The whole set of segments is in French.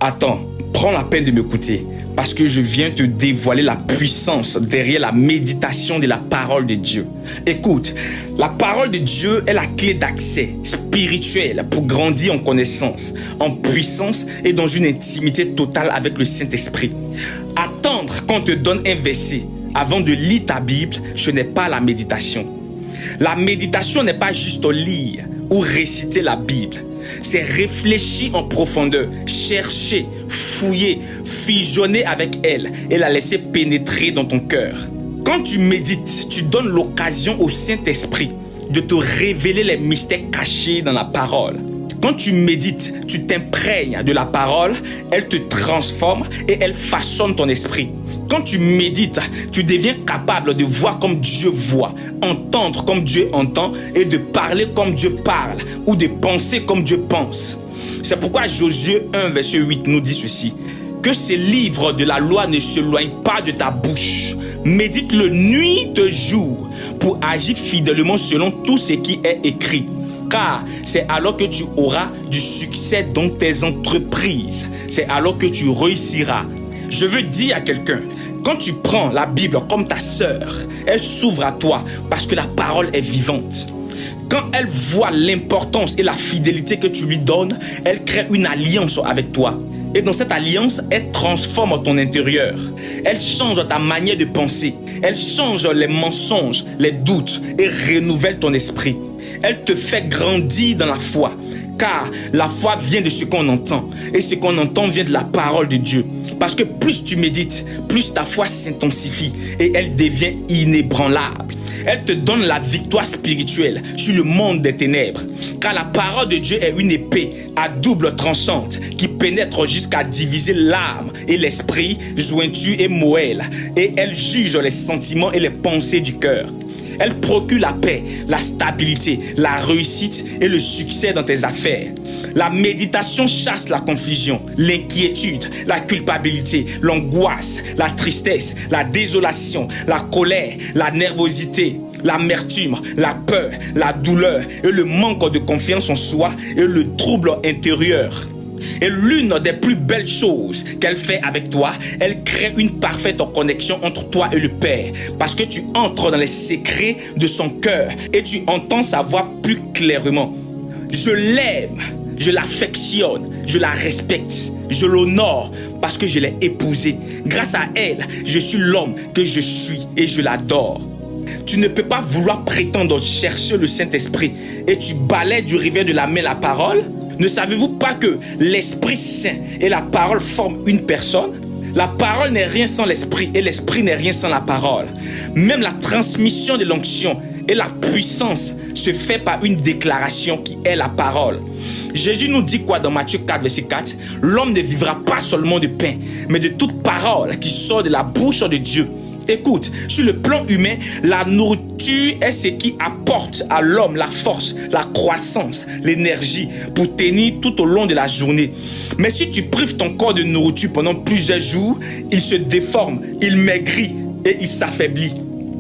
Attends, prends la peine de m'écouter, parce que je viens te dévoiler la puissance derrière la méditation de la parole de Dieu. Écoute, la parole de Dieu est la clé d'accès spirituel pour grandir en connaissance, en puissance et dans une intimité totale avec le Saint-Esprit. Attendre qu'on te donne un verset avant de lire ta Bible, ce n'est pas la méditation. La méditation n'est pas juste lire ou réciter la Bible. C'est réfléchir en profondeur, chercher, fouiller, fusionner avec elle et la laisser pénétrer dans ton cœur. Quand tu médites, tu donnes l'occasion au Saint-Esprit de te révéler les mystères cachés dans la parole. Quand tu médites, tu t'imprègnes de la parole, elle te transforme et elle façonne ton esprit. Quand tu médites, tu deviens capable de voir comme Dieu voit, entendre comme Dieu entend et de parler comme Dieu parle ou de penser comme Dieu pense. C'est pourquoi Josué 1, verset 8 nous dit ceci: que ces livres de la loi ne s'éloignent pas de ta bouche. Médite-le nuit et jour pour agir fidèlement selon tout ce qui est écrit. Car c'est alors que tu auras du succès dans tes entreprises. C'est alors que tu réussiras. Je veux dire à quelqu'un, quand tu prends la Bible comme ta sœur, elle s'ouvre à toi parce que la parole est vivante. Quand elle voit l'importance et la fidélité que tu lui donnes, elle crée une alliance avec toi. Et dans cette alliance, elle transforme ton intérieur. Elle change ta manière de penser. Elle change les mensonges, les doutes et renouvelle ton esprit. Elle te fait grandir dans la foi. Car la foi vient de ce qu'on entend. Et ce qu'on entend vient de la parole de Dieu. Parce que plus tu médites, plus ta foi s'intensifie et elle devient inébranlable. Elle te donne la victoire spirituelle sur le monde des ténèbres. Car la parole de Dieu est une épée à double tranchante qui pénètre jusqu'à diviser l'âme et l'esprit, jointure et moelle. Et elle juge les sentiments et les pensées du cœur. Elle procure la paix, la stabilité, la réussite et le succès dans tes affaires. La méditation chasse la confusion, l'inquiétude, la culpabilité, l'angoisse, la tristesse, la désolation, la colère, la nervosité, l'amertume, la peur, la douleur et le manque de confiance en soi et le trouble intérieur. Et l'une des plus belles choses qu'elle fait avec toi, elle crée une parfaite connexion entre toi et le Père. Parce que tu entres dans les secrets de son cœur et tu entends sa voix plus clairement. Je l'aime, je l'affectionne, je la respecte, je l'honore parce que je l'ai épousée. Grâce à elle, je suis l'homme que je suis et je l'adore. Tu ne peux pas vouloir prétendre chercher le Saint-Esprit et tu balaies du revers de la main la parole. Ne savez-vous pas que l'Esprit Saint et la parole forment une personne? La parole n'est rien sans l'Esprit et l'Esprit n'est rien sans la parole. Même la transmission de l'onction et la puissance se fait par une déclaration qui est la parole. Jésus nous dit quoi dans Matthieu 4, verset 4? L'homme ne vivra pas seulement de pain, mais de toute parole qui sort de la bouche de Dieu. Écoute, sur le plan humain, la nourriture est ce qui apporte à l'homme la force, la croissance, l'énergie pour tenir tout au long de la journée. Mais si tu prives ton corps de nourriture pendant plusieurs jours, il se déforme, il maigrit et il s'affaiblit.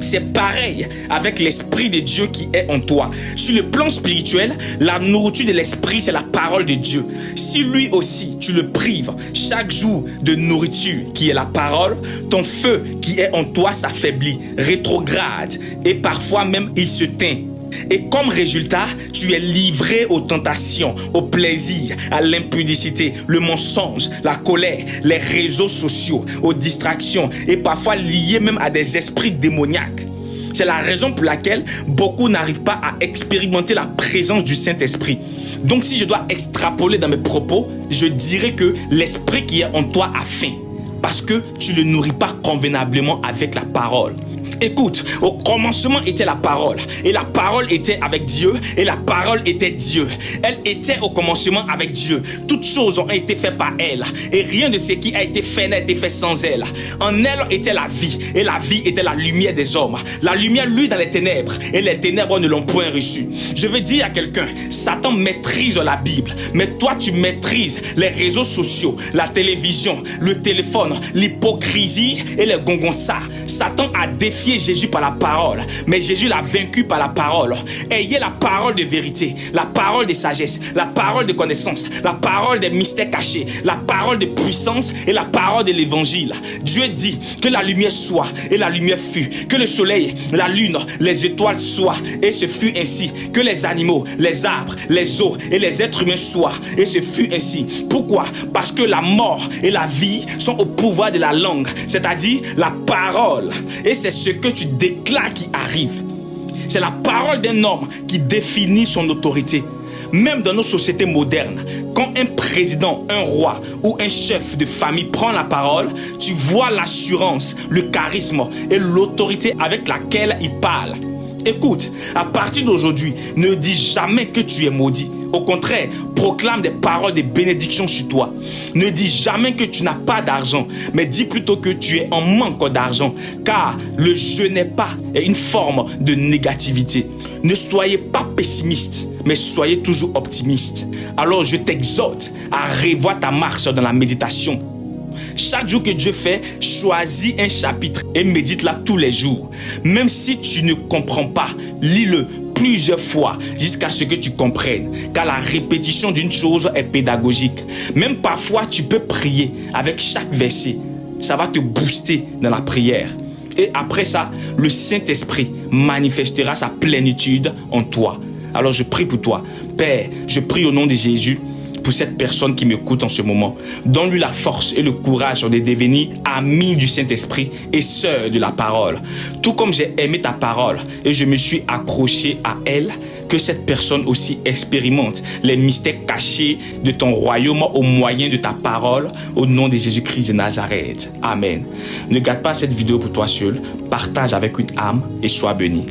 C'est pareil avec l'Esprit de Dieu qui est en toi. Sur le plan spirituel, la nourriture de l'Esprit, c'est la parole de Dieu. Si lui aussi, tu le prives chaque jour de nourriture qui est la parole, ton feu qui est en toi s'affaiblit, rétrograde et parfois même il se teint. Et comme résultat, tu es livré aux tentations, au plaisir, à l'impudicité, le mensonge, la colère, les réseaux sociaux, aux distractions et parfois lié même à des esprits démoniaques. C'est la raison pour laquelle beaucoup n'arrivent pas à expérimenter la présence du Saint-Esprit. Donc si je dois extrapoler dans mes propos, je dirais que l'Esprit qui est en toi a faim parce que tu ne le nourris pas convenablement avec la parole. Écoute, au commencement était la parole, et la parole était avec Dieu, et la parole était Dieu. Elle était au commencement avec Dieu. Toutes choses ont été faites par elle, et rien de ce qui a été fait n'a été fait sans elle. En elle était la vie, et la vie était la lumière des hommes. La lumière luit dans les ténèbres, et les ténèbres ne l'ont point reçue. Je veux dire à quelqu'un, Satan maîtrise la Bible, mais toi tu maîtrises les réseaux sociaux, la télévision, le téléphone, l'hypocrisie et les gongonças. Satan a défié Jésus par la parole, mais Jésus l'a vaincu par la parole. Ayez la parole de vérité, la parole de sagesse, la parole de connaissance, la parole des mystères cachés, la parole de puissance et la parole de l'évangile. Dieu dit que la lumière soit et la lumière fut, que le soleil, la lune, les étoiles soient et ce fut ainsi, que les animaux, les arbres, les eaux et les êtres humains soient et ce fut ainsi. Pourquoi? Parce que la mort et la vie sont au pouvoir de la langue, c'est-à-dire la parole. Et c'est ce que tu déclares qui arrive. C'est la parole d'un homme qui définit son autorité. Même dans nos sociétés modernes, quand un président, un roi ou un chef de famille prend la parole, tu vois l'assurance, le charisme et l'autorité avec laquelle il parle. Écoute, à partir d'aujourd'hui, ne dis jamais que tu es maudit. Au contraire, proclame des paroles de bénédiction sur toi. Ne dis jamais que tu n'as pas d'argent, mais dis plutôt que tu es en manque d'argent, car le je n'ai pas est une forme de négativité. Ne soyez pas pessimiste, mais soyez toujours optimiste. Alors je t'exhorte à revoir ta marche dans la méditation. Chaque jour que Dieu fait, choisis un chapitre et médite-la tous les jours. Même si tu ne comprends pas, lis-le plusieurs fois jusqu'à ce que tu comprennes, car la répétition d'une chose est pédagogique. Même parfois, tu peux prier avec chaque verset. Ça va te booster dans la prière. Et après ça, le Saint-Esprit manifestera sa plénitude en toi. Alors je prie pour toi. Père, je prie au nom de Jésus pour cette personne qui m'écoute en ce moment. Donne-lui la force et le courage de devenir ami du Saint-Esprit et sœur de la parole. Tout comme j'ai aimé ta parole et je me suis accroché à elle, que cette personne aussi expérimente les mystères cachés de ton royaume au moyen de ta parole, au nom de Jésus-Christ de Nazareth. Amen. Ne garde pas cette vidéo pour toi seul. Partage avec une âme et sois béni.